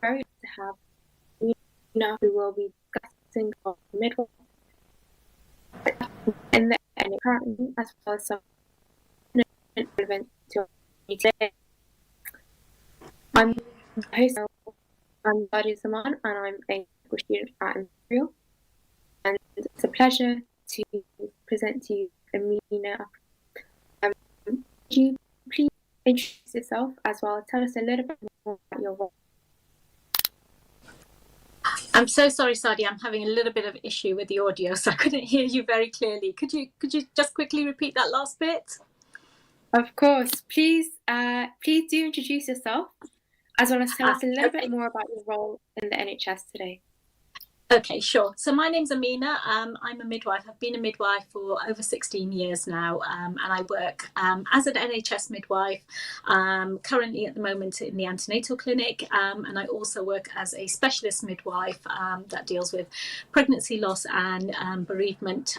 very nice to have Nina, who will be discussing on midwife in the NHS currently, as well as some relevant to me today. I'm the host. I'm Sadia Zaman, and I'm a medical student at Imperial. And it's a pleasure to present to you Amina. Could you please introduce yourself as well? Tell us a little bit more about your role. I'm so sorry, Sadia. I'm having a little bit of issue with the audio, so I couldn't hear you very clearly. Could you just quickly repeat that last bit? Of course. Please do introduce yourself, as well as tell us a little bit more about your role in the NHS today. Okay, sure. So my name's Amina. I'm a midwife. I've been a midwife for over 16 years now, and I work as an NHS midwife, currently at the moment in the antenatal clinic, and I also work as a specialist midwife that deals with pregnancy loss and bereavement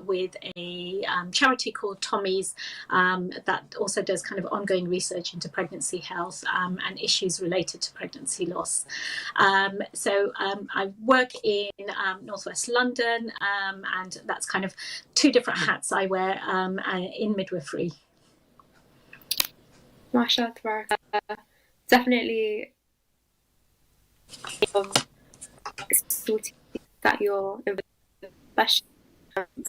with a charity called Tommy's that also does kind of ongoing research into pregnancy health and issues related to pregnancy loss. So I work in northwest London, and that's kind of two different hats I wear in midwifery. Masha, definitely that you're especially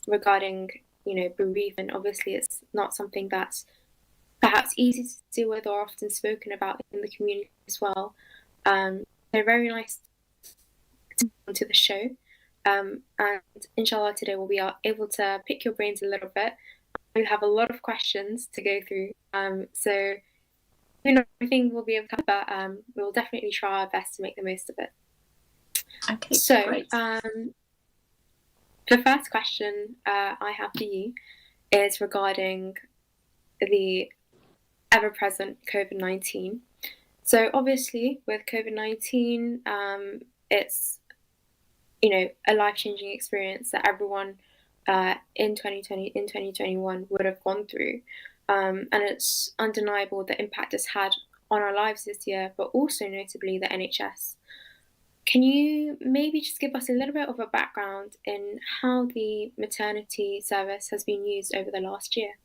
regarding bereavement. Obviously, it's not something that's perhaps easy to deal with or often spoken about in the community as well. So very nice to the show, and inshallah today we'll be able to pick your brains a little bit. We have a lot of questions to go through, so everything we'll be able to cover, but we'll definitely try our best to make the most of it. Okay, so great. The first question I have for you is regarding the ever-present COVID-19. So obviously with COVID-19, it's a life-changing experience that everyone in 2021 would have gone through, and it's undeniable the impact it's had on our lives this year, but also notably the NHS. Can you maybe just give us a little bit of a background in how the maternity service has been used over the last year?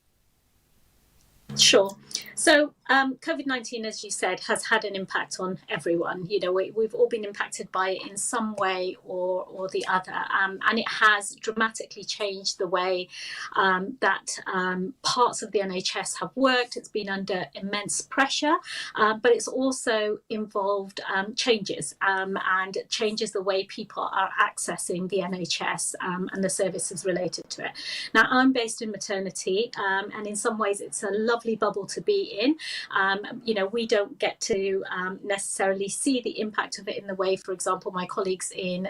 Sure. So COVID-19, as you said, has had an impact on everyone. We've all been impacted by it in some way or the other, and it has dramatically changed the way that parts of the NHS have worked. It's been under immense pressure, but it's also involved changes and changes the way people are accessing the NHS and the services related to it. Now, I'm based in maternity, and in some ways it's a lovely bubble to be in. We don't get to necessarily see the impact of it in the way, for example, my colleagues in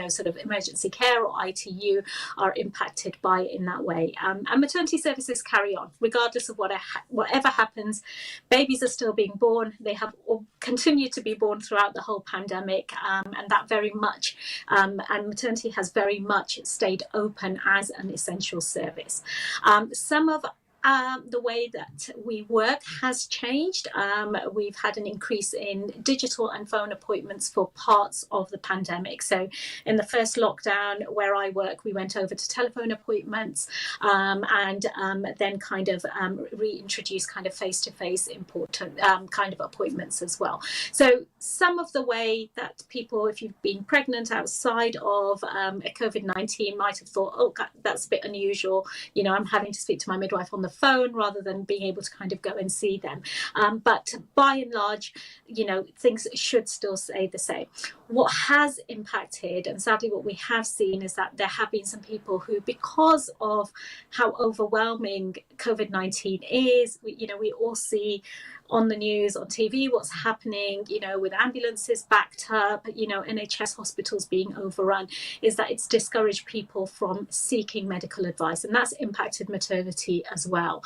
sort of emergency care or ITU are impacted by it in that way. And maternity services carry on regardless of whatever happens. Babies are still being born. They have continued to be born throughout the whole pandemic, and that very much and maternity has very much stayed open as an essential service. Some of the way that we work has changed. We've had an increase in digital and phone appointments for parts of the pandemic. So in the first lockdown where I work, we went over to telephone appointments, and then kind of reintroduced kind of face-to-face important kind of appointments as well. So some of the way that people, if you've been pregnant outside of COVID-19, might have thought, oh, that's a bit unusual. I'm having to speak to my midwife on the phone rather than being able to kind of go and see them. But by and large, things should still stay the same. What has impacted, and sadly what we have seen, is that there have been some people who, because of how overwhelming COVID-19 is, we all see on the news, on TV, what's happening, with ambulances backed up, NHS hospitals being overrun, is that it's discouraged people from seeking medical advice. And that's impacted maternity as well.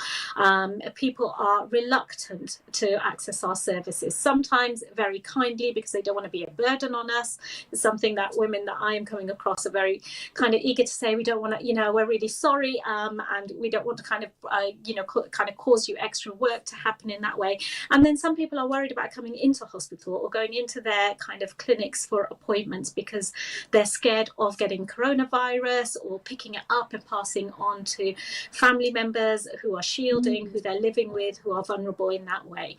People are reluctant to access our services, sometimes very kindly because they don't want to be a burden on us. It's something that women that I am coming across are very kind of eager to say, we don't want to, we're really sorry, and we don't want to kind of, kind of cause you extra work to happen in that way. And then some people are worried about coming into hospital or going into their kind of clinics for appointments because they're scared of getting coronavirus or picking it up and passing on to family members who are shielding, who they're living with, who are vulnerable in that way.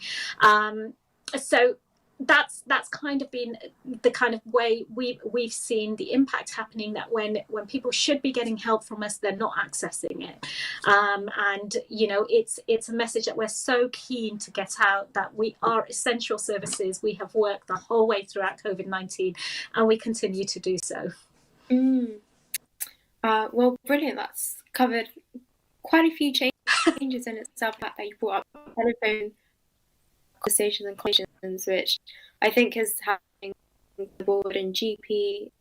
So that's kind of been the kind of way we've seen the impact happening, that when people should be getting help from us, they're not accessing it. And it's a message that we're so keen to get out, that we are essential services. We have worked the whole way throughout COVID-19 and we continue to do so. Well, brilliant. That's covered quite a few changes in itself, that you brought up telephone conversations and conversations, which I think is happening the board and GP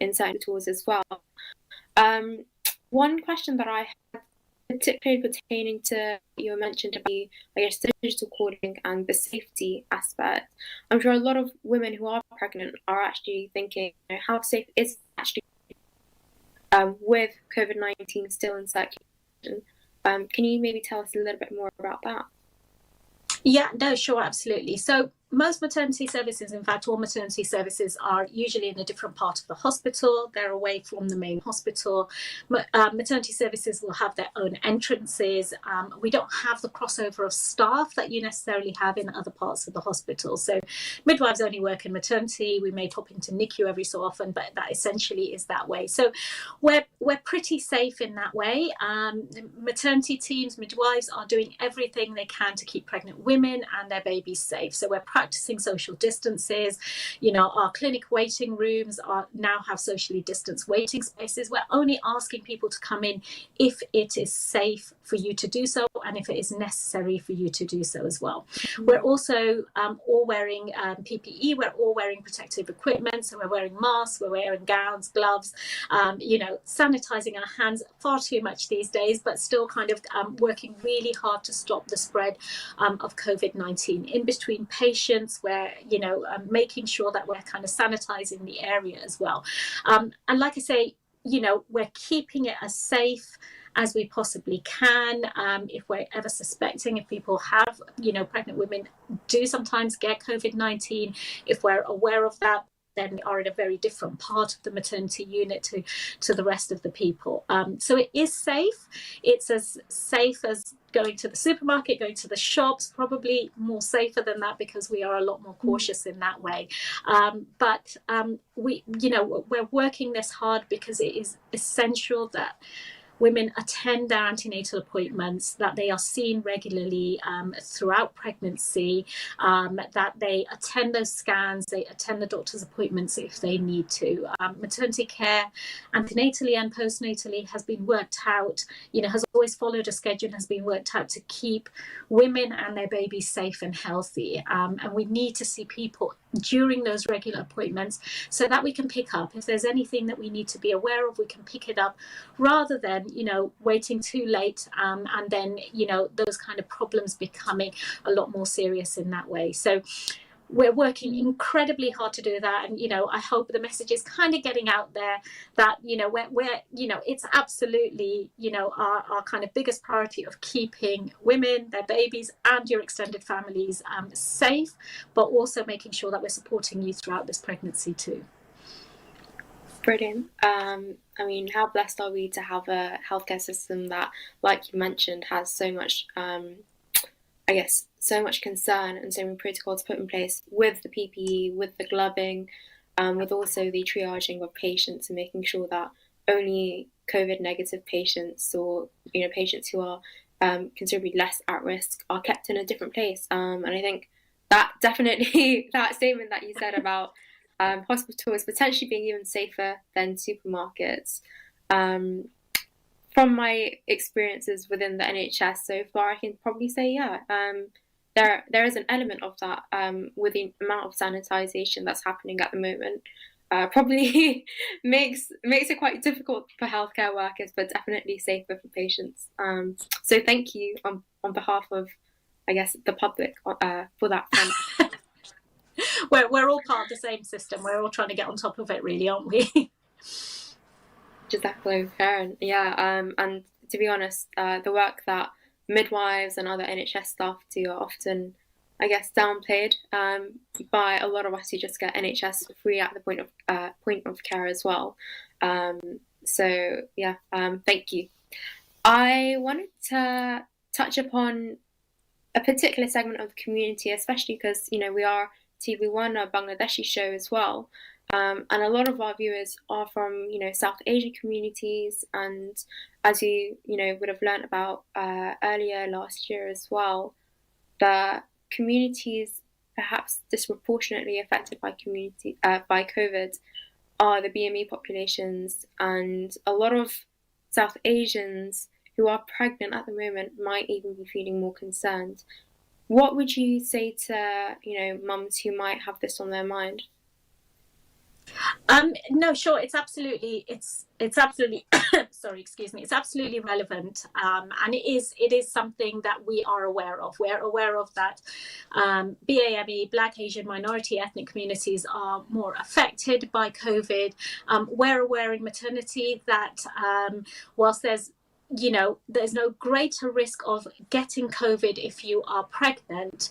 in certain tools as well. One question that I had, particularly pertaining to, you mentioned about the, digital coding and the safety aspect. I'm sure a lot of women who are pregnant are actually thinking, how safe is it actually with COVID-19 still in circulation? Can you maybe tell us a little bit more about that? Yeah, no, sure, absolutely. So most maternity services, in fact, all maternity services are usually in a different part of the hospital. They're away from the main hospital. Maternity services will have their own entrances. We don't have the crossover of staff that you necessarily have in other parts of the hospital. So midwives only work in maternity. We may pop into NICU every so often, but that essentially is that way. So we're pretty safe in that way. Maternity teams, midwives are doing everything they can to keep pregnant women and their babies safe. So we're practicing social distances. Our clinic waiting rooms now have socially distanced waiting spaces. We're only asking people to come in if it is safe for you to do so, and if it is necessary for you to do so as well. We're also all wearing PPE. We're all wearing protective equipment. So we're wearing masks, we're wearing gowns, gloves, sanitizing our hands far too much these days, but still kind of working really hard to stop the spread of COVID-19 in between patients. Where making sure that we're kind of sanitizing the area as well, and like I say, we're keeping it as safe as we possibly can. If we're ever suspecting, if people have, pregnant women do sometimes get COVID-19, if we're aware of that, then we are in a very different part of the maternity unit to the rest of the people. So it is safe. It's as safe as going to the supermarket, going to the shops, probably more safer than that because we are a lot more cautious in that way. But we're working this hard because it is essential that women attend their antenatal appointments, that they are seen regularly throughout pregnancy, that they attend those scans, they attend the doctor's appointments if they need to. Maternity care, antenatally and postnatally, has been worked out, has always followed a schedule, has been worked out to keep women and their babies safe and healthy. And we need to see people during those regular appointments so that we can pick up. If there's anything that we need to be aware of, we can pick it up rather than, waiting too late and then, those kind of problems becoming a lot more serious in that way. So we're working incredibly hard to do that. And, I hope the message is kind of getting out there that, we're it's absolutely, our kind of biggest priority of keeping women, their babies and your extended families safe, but also making sure that we're supporting you throughout this pregnancy too. Brilliant. How blessed are we to have a healthcare system that, like you mentioned, has so much, so much concern and so many protocols put in place with the PPE, with the gloving, with also the triaging of patients and making sure that only COVID negative patients or, patients who are considerably less at risk are kept in a different place. And I think that definitely, that statement that you said about hospitals potentially being even safer than supermarkets. From my experiences within the NHS so far, I can probably say, there is an element of that with the amount of sanitization that's happening at the moment. Probably makes it quite difficult for healthcare workers, but definitely safer for patients. So thank you on behalf of, the public for that front. we're all part of the same system. We're all trying to get on top of it, really, aren't we? Exactly, fair. And to be honest, the work that midwives and other NHS staff do are often, I guess, downplayed by a lot of us who just get NHS free at the point of care as well. Thank you. I wanted to touch upon a particular segment of the community, especially because we are TV1, a Bangladeshi show as well. And a lot of our viewers are from South Asian communities, and as you would have learnt about earlier last year as well, the communities perhaps disproportionately affected by COVID are the BME populations, and a lot of South Asians who are pregnant at the moment might even be feeling more concerned. What would you say to mums who might have this on their mind? No, sure. It's absolutely sorry, excuse me. It's absolutely relevant, and it is something that we are aware of. We're aware of that. BAME, Black, Asian, minority ethnic communities are more affected by COVID. We're aware in maternity that whilst there's no greater risk of getting COVID if you are pregnant.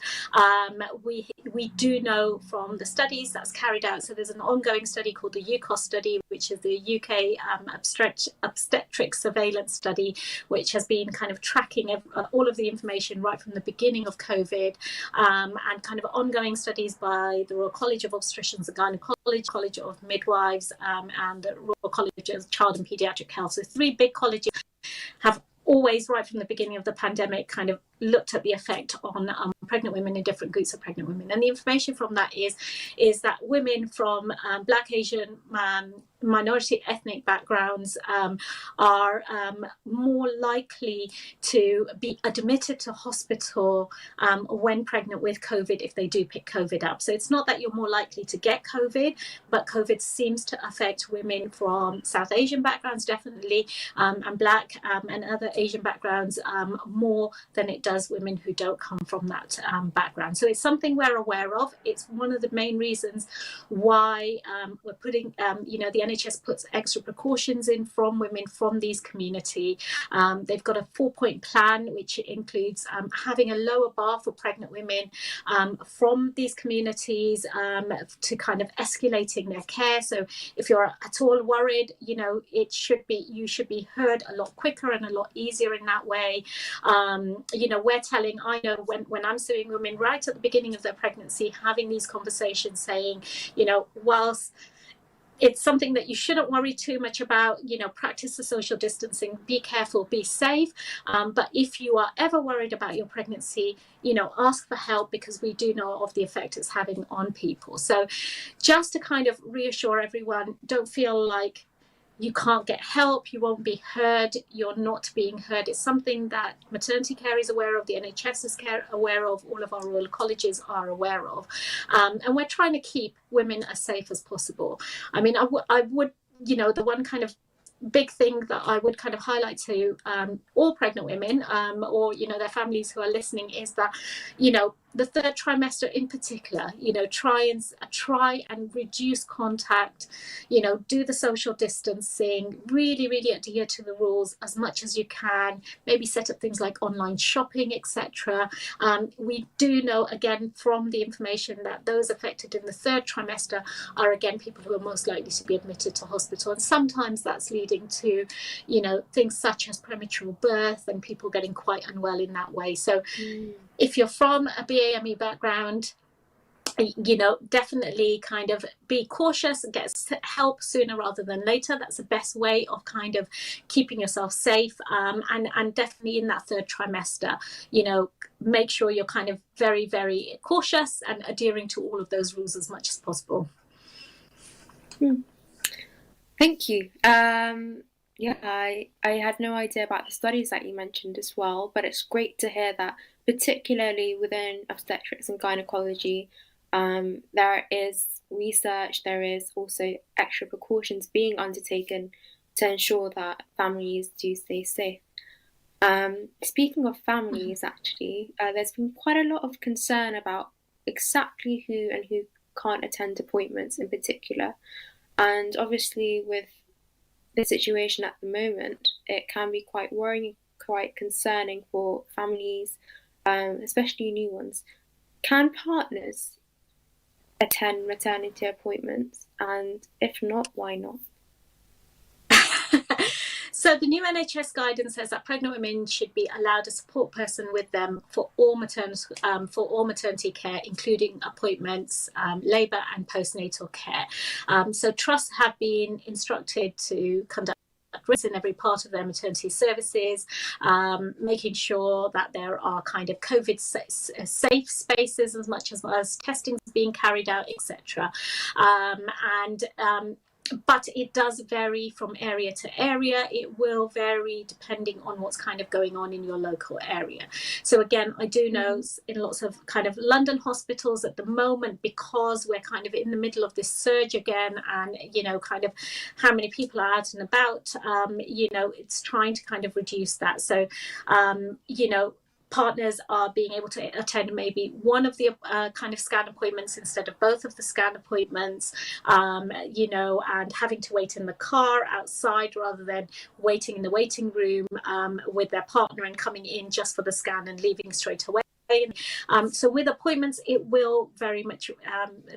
We do know from the studies that's carried out. So there's an ongoing study called the UCOS study, which is the UK obstetric surveillance study, which has been kind of tracking all of the information right from the beginning of COVID, and kind of ongoing studies by the Royal College of Obstetricians and Gynecology, College of Midwives, and the Royal College of Child and Paediatric Health. So 3 big colleges have always, right from the beginning of the pandemic, kind of looked at the effect on pregnant women in different groups of pregnant women. And the information from that is that women from Black, Asian, minority ethnic backgrounds are more likely to be admitted to hospital when pregnant with COVID if they do pick COVID up. So it's not that you're more likely to get COVID, but COVID seems to affect women from South Asian backgrounds, definitely, and Black and other Asian backgrounds more than it does women who don't come from that background. So it's something we're aware of. It's one of the main reasons why we're putting, the NHS puts extra precautions in from women from these community. They've got a 4-point plan, which includes having a lower bar for pregnant women from these communities to kind of escalating their care. So if you're at all worried, you should be heard a lot quicker and a lot easier in that way. I know when I'm seeing women right at the beginning of their pregnancy, having these conversations saying, whilst it's something that you shouldn't worry too much about, practice the social distancing, be careful, be safe. But if you are ever worried about your pregnancy, ask for help, because we do know of the effect it's having on people. So just to kind of reassure everyone, don't feel like you can't get help, you won't be heard, you're not being heard. It's something that maternity care is aware of, the NHS is aware of, all of our royal colleges are aware of. And we're trying to keep women as safe as possible. I mean, I would, the one kind of big thing that I would kind of highlight to all pregnant women or their families who are listening is that the 3rd trimester in particular, try and reduce contact, do the social distancing, really adhere to the rules as much as you can, maybe set up things like online shopping, etc. We do know, again, from the information that those affected in the 3rd trimester are, again, people who are most likely to be admitted to hospital. And sometimes that's leading to, things such as premature birth and people getting quite unwell in that way. So if you're from a BAME background, definitely kind of be cautious and get help sooner rather than later. That's the best way of kind of keeping yourself safe. And definitely in that 3rd trimester, make sure you're kind of very, very cautious and adhering to all of those rules as much as possible. Thank you. I had no idea about the studies that you mentioned as well, but it's great to hear that, particularly within obstetrics and gynecology, there is research, there is also extra precautions being undertaken to ensure that families do stay safe. Speaking of families, actually, there's been quite a lot of concern about exactly who can't attend appointments in particular. And obviously, with the situation at the moment, it can be quite worrying, quite concerning for families, especially new ones. Can partners attend maternity appointments? And if not, why not? So the new NHS guidance says that pregnant women should be allowed a support person with them for all maternity care, including appointments, labour and postnatal care. So trusts have been instructed to conduct in every part of their maternity services, making sure that there are kind of COVID safe spaces as much as testing is being carried out, etc. But it does vary from area to area. It will vary depending on what's kind of going on in your local area. So again, I do know in lots of kind of London hospitals at the moment, because we're kind of in the middle of this surge again, and, you know, kind of how many people are out and about, you know, it's trying to kind of reduce that. So, you know, partners are being able to attend maybe one of the kind of scan appointments instead of both of the scan appointments, you know, and having to wait in the car outside rather than waiting in the waiting room with their partner and coming in just for the scan and leaving straight away. So with appointments, it will very much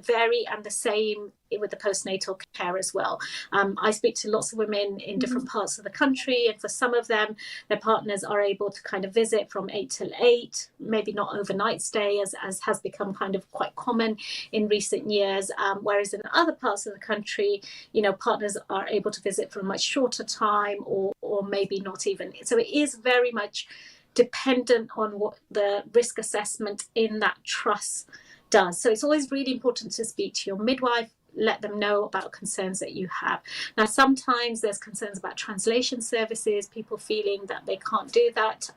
vary, and the same with the postnatal care as well. I speak to lots of women in different parts of the country, and for some of them, their partners are able to kind of visit from 8 till 8, maybe not overnight stay, as has become kind of quite common in recent years. Whereas in other parts of the country, you know, partners are able to visit for a much shorter time, or maybe not even. So it is very much dependent on what the risk assessment in that trust does. So it's always really important to speak to your midwife, let them know about concerns that you have. Now, sometimes there's concerns about translation services, people feeling that they can't do that.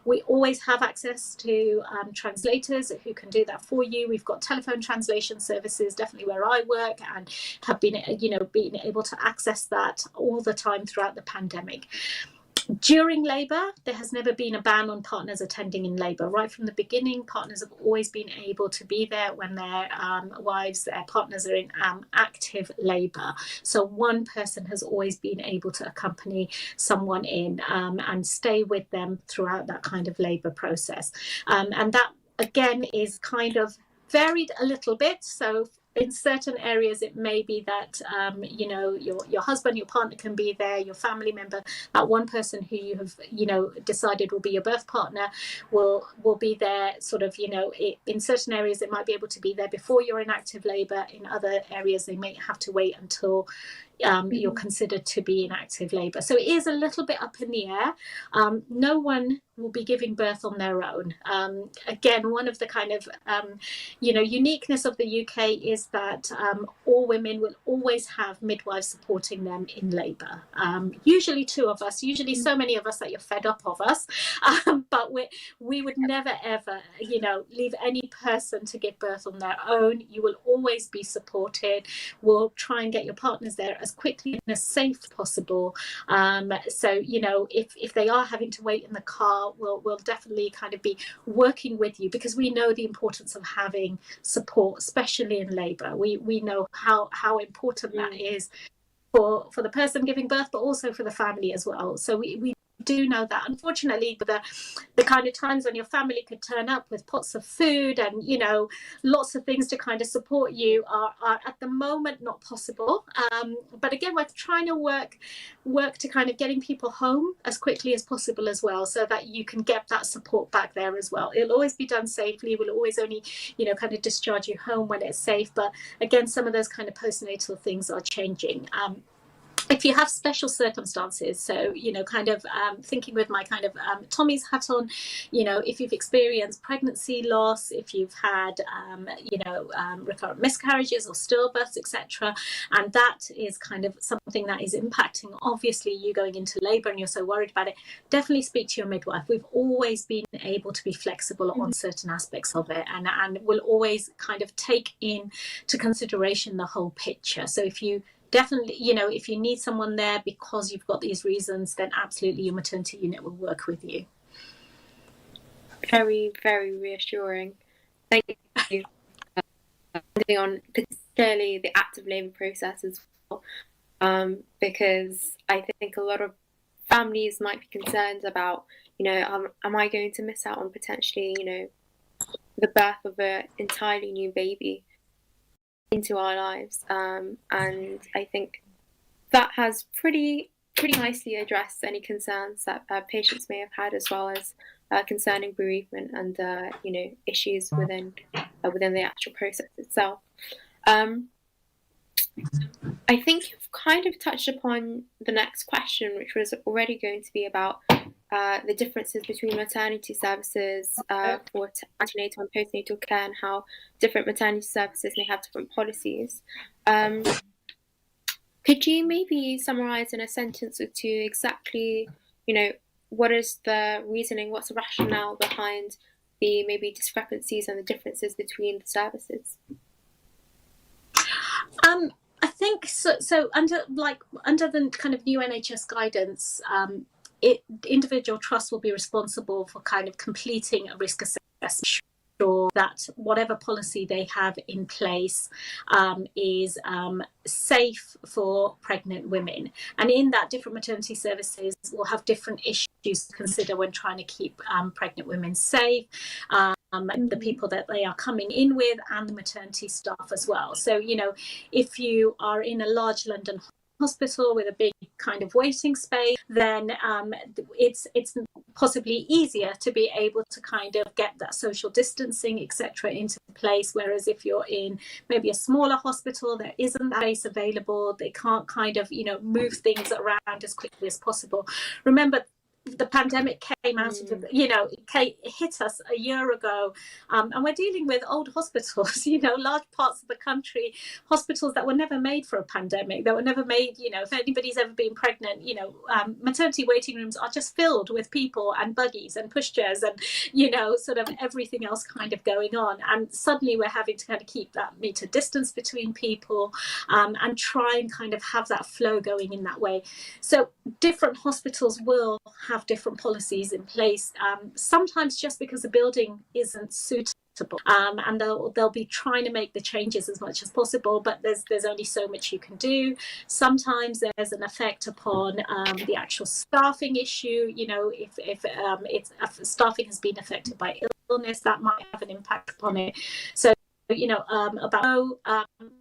We always have access to translators who can do that for you. We've got telephone translation services, definitely where I work, and have been, you know, been able to access that all the time throughout the pandemic. During labour, there has never been a ban on partners attending in labour. Right from the beginning, partners have always been able to be there when their wives, their partners are in active labour. So one person has always been able to accompany someone in and stay with them throughout that kind of labour process. And that, again, is kind of varied a little bit. So in certain areas, it may be that, you know, your husband, your partner can be there, your family member, that one person who you have, you know, decided will be your birth partner will be there sort of, you know, in certain areas, they might be able to be there before you're in active labour. In other areas, they may have to wait until you're considered to be in active labour. So it is a little bit up in the air. No one will be giving birth on their own. Again, one of the kind of, you know, uniqueness of the UK is that all women will always have midwives supporting them in labour. Usually two of us, usually so many of us that you're fed up of us, but we would never ever, you know, leave any person to give birth on their own. You will always be supported. We'll try and get your partners there as quickly and as safe as possible. So, you know, if they are having to wait in the car, we'll definitely kind of be working with you, because we know the importance of having support, especially in labour. We know how important that is for the person giving birth, but also for the family as well. So we do know that. Unfortunately, the kind of times when your family could turn up with pots of food and, you know, lots of things to kind of support you are at the moment not possible. But again, we're trying to work to kind of getting people home as quickly as possible as well, so that you can get that support back there as well. It'll always be done safely. We'll always only, you know, kind of discharge you home when it's safe. But again, some of those kind of postnatal things are changing. If you have special circumstances, so, you know, kind of thinking with my kind of Tommy's hat on, you know, if you've experienced pregnancy loss, if you've had, you know, recurrent miscarriages or stillbirths, etc., and that is kind of something that is impacting, obviously, you going into labour and you're so worried about it, definitely speak to your midwife. We've always been able to be flexible on certain aspects of it, and we'll always kind of take into consideration the whole picture. So if you definitely, you know, if you need someone there because you've got these reasons, then absolutely your maternity unit will work with you. Very, very reassuring. Thank you. depending on particularly the active labour process as well, because I think a lot of families might be concerned about, am I going to miss out on potentially, the birth of an entirely new baby into our lives? And I think that has pretty nicely addressed any concerns that patients may have had, as well as concerning bereavement and issues within the actual process itself. I think you've kind of touched upon the next question, which was already going to be about the differences between maternity services for antenatal and postnatal care, and how different maternity services may have different policies. Could you maybe summarize in a sentence or two exactly, what is the reasoning, what's the rationale behind the maybe discrepancies and the differences between the services? I think so under the kind of new NHS guidance, individual trusts will be responsible for kind of completing a risk assessment, sure that whatever policy they have in place is safe for pregnant women. And in that, different maternity services will have different issues to consider when trying to keep pregnant women safe. The people that they are coming in with, and the maternity staff as well. So, if you are in a large London hospital with a big kind of waiting space, then it's possibly easier to be able to kind of get that social distancing, etc., into place. Whereas if you're in maybe a smaller hospital, there isn't that space available. They can't kind of, move things around as quickly as possible. Remember, the pandemic came out of it hit us a year ago, and we're dealing with old hospitals, large parts of the country, hospitals that were never made for a pandemic, that were never made, if anybody's ever been pregnant, maternity waiting rooms are just filled with people and buggies and pushchairs and, sort of everything else kind of going on. And suddenly we're having to kind of keep that meter distance between people, and try and kind of have that flow going in that way. So different hospitals will have different policies in place, sometimes just because the building isn't suitable, and they'll be trying to make the changes as much as possible, but there's only so much you can do. Sometimes there's an effect upon the actual staffing issue. If staffing has been affected by illness, that might have an impact upon it. So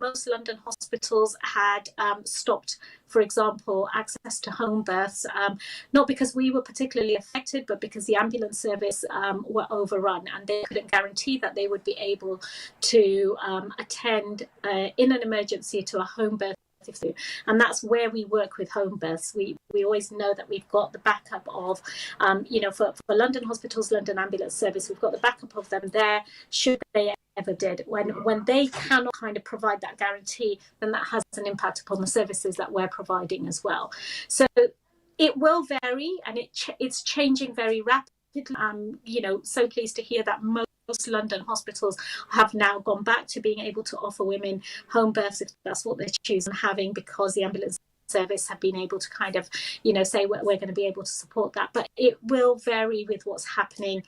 most London hospitals had stopped, for example, access to home births, not because we were particularly affected, but because the ambulance service were overrun, and they couldn't guarantee that they would be able to attend in an emergency to a home birth. And that's where we work with home births. We always know that we've got the backup of, for London hospitals, London Ambulance Service, we've got the backup of them there should they ever did. When they cannot kind of provide that guarantee, then that has an impact upon the services that we're providing as well. So it will vary, and it's changing very rapidly. So pleased to hear that most London hospitals have now gone back to being able to offer women home births if that's what they choose and having, because the ambulance service have been able to kind of, say we're going to be able to support that. But it will vary with what's happening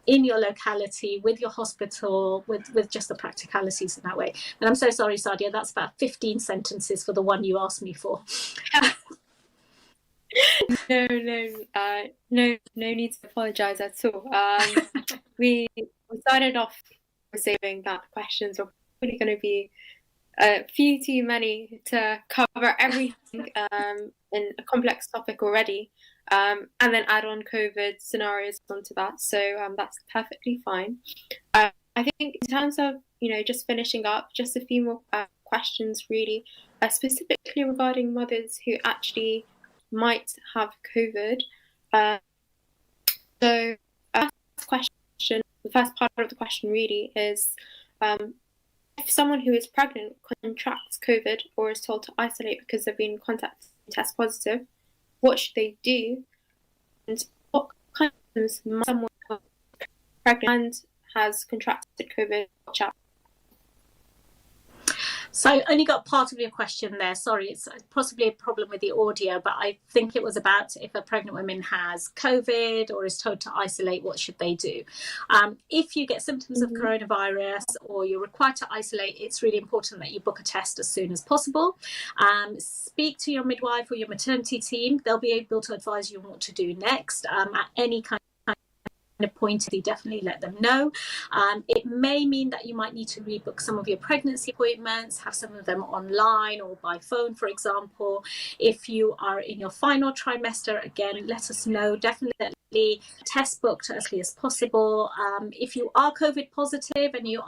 in your locality, with your hospital, with just the practicalities in that way. And I'm so sorry, Sadia, that's about 15 sentences for the one you asked me for. No need to apologise at all. We started off saying that questions were probably going to be a few too many to cover everything in a complex topic already, and then add on COVID scenarios onto that. So that's perfectly fine. I think in terms of, just finishing up, just a few more questions really, specifically regarding mothers who actually might have COVID. So the first part of the question really is, if someone who is pregnant contracts COVID or is told to isolate because they've been in contact and test positive, what should they do? And what kind of someone pregnant and has contracted COVID watch out? So I only got part of your question there. Sorry, it's possibly a problem with the audio, but I think it was about if a pregnant woman has COVID or is told to isolate, what should they do? If you get symptoms of coronavirus or you're required to isolate, it's really important that you book a test as soon as possible. Speak to your midwife or your maternity team. They'll be able to advise you on what to do next. At any kind of point, you definitely let them know. It may mean that you might need to rebook some of your pregnancy appointments, have some of them online or by phone, for example. If you are in your final trimester, again, let us know. Definitely test booked as early as possible. If you are COVID positive and you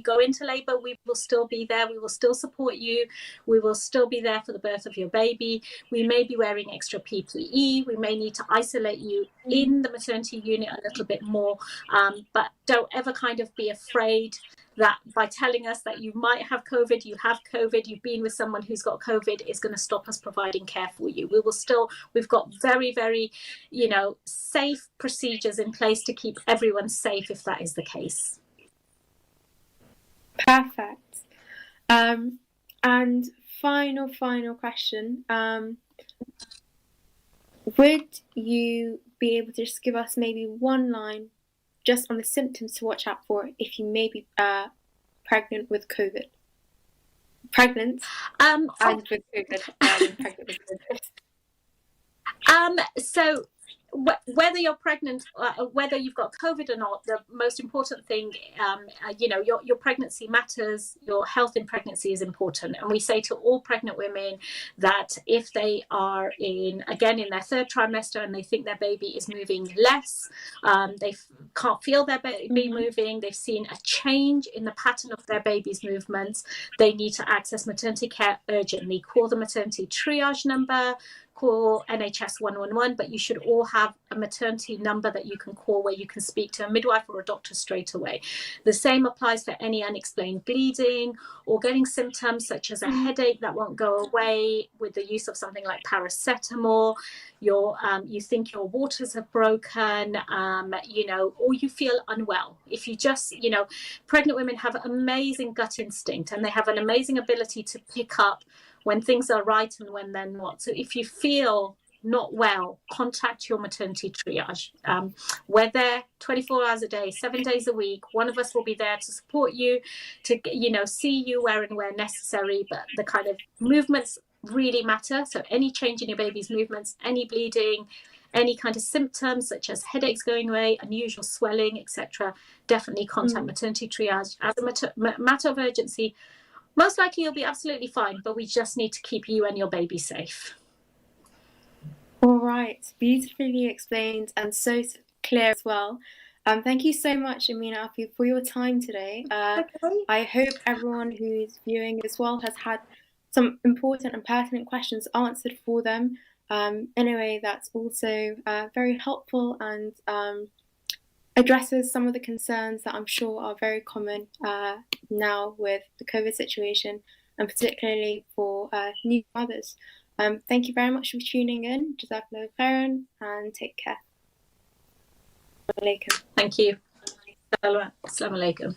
go into labor, we will still be there. We will still support you. We will still be there for the birth of your baby. We may be wearing extra PPE. We may need to isolate you in the maternity unit a little bit more. But don't ever kind of be afraid that by telling us that you might have COVID, you have COVID, you've been with someone who's got COVID, is going to stop us providing care for you. We've got very, very, safe procedures in place to keep everyone safe if that is the case. Perfect. And final question. Would you be able to just give us maybe one line just on the symptoms to watch out for if you may be pregnant with COVID? Pregnant and with COVID. Pregnant with COVID. So whether you're pregnant, whether you've got COVID or not, the most important thing, your pregnancy matters. Your health in pregnancy is important. And we say to all pregnant women that if they are in their third trimester and they think their baby is moving less, they can't feel their baby moving, they've seen a change in the pattern of their baby's movements, they need to access maternity care urgently. Call the maternity triage number, call NHS 111, but you should all have a maternity number that you can call where you can speak to a midwife or a doctor straight away. The same applies for any unexplained bleeding or getting symptoms such as a headache that won't go away with the use of something like paracetamol. You think your waters have broken, or you feel unwell. If you just, pregnant women have amazing gut instinct and they have an amazing ability to pick up when things are right and when they're not. So if you feel not well, contact your maternity triage. We're there 24 hours a day, 7 days a week. One of us will be there to support you, to see you where necessary. But the kind of movements really matter. So any change in your baby's movements, any bleeding, any kind of symptoms such as headaches going away, unusual swelling, etc., definitely contact maternity triage as a matter of urgency. Most likely you'll be absolutely fine, but we just need to keep you and your baby safe. All right, beautifully explained and so clear as well. Thank you so much, Amina Afi, for your time today. I hope everyone who's viewing as well has had some important and pertinent questions answered for them in a way that's also very helpful and addresses some of the concerns that I'm sure are very common now with the COVID situation, and particularly for new mothers. Thank you very much for tuning in. Jazakallah khairan, and take care. Thank you. Assalamu alaikum.